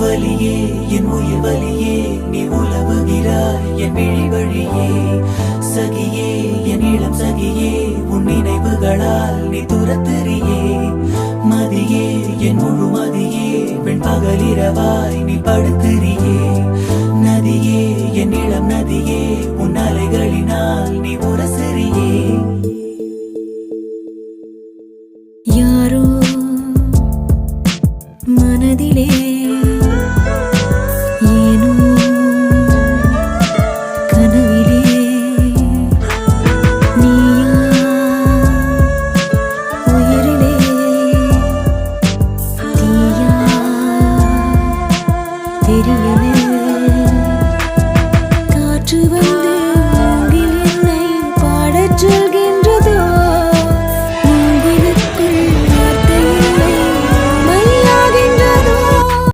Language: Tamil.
வலியே என் உயிர் வலியே நீ உலவுகிறாய் என் விழி வழியே சகியே என் இளம் சகியே உன் நினைவுகளால் நீ துரத்தெறியே மதியே என் முழு மதியே பெண் பகலிரவாய் நீ படுத்தெறியே நதியே என் இளம் நதியே உன் அலைகளினால் நீ உரசெறியே யாரோ மனதிலே ஏனோ கனவிலே நீயா உயிரிலே தீயா தெரிய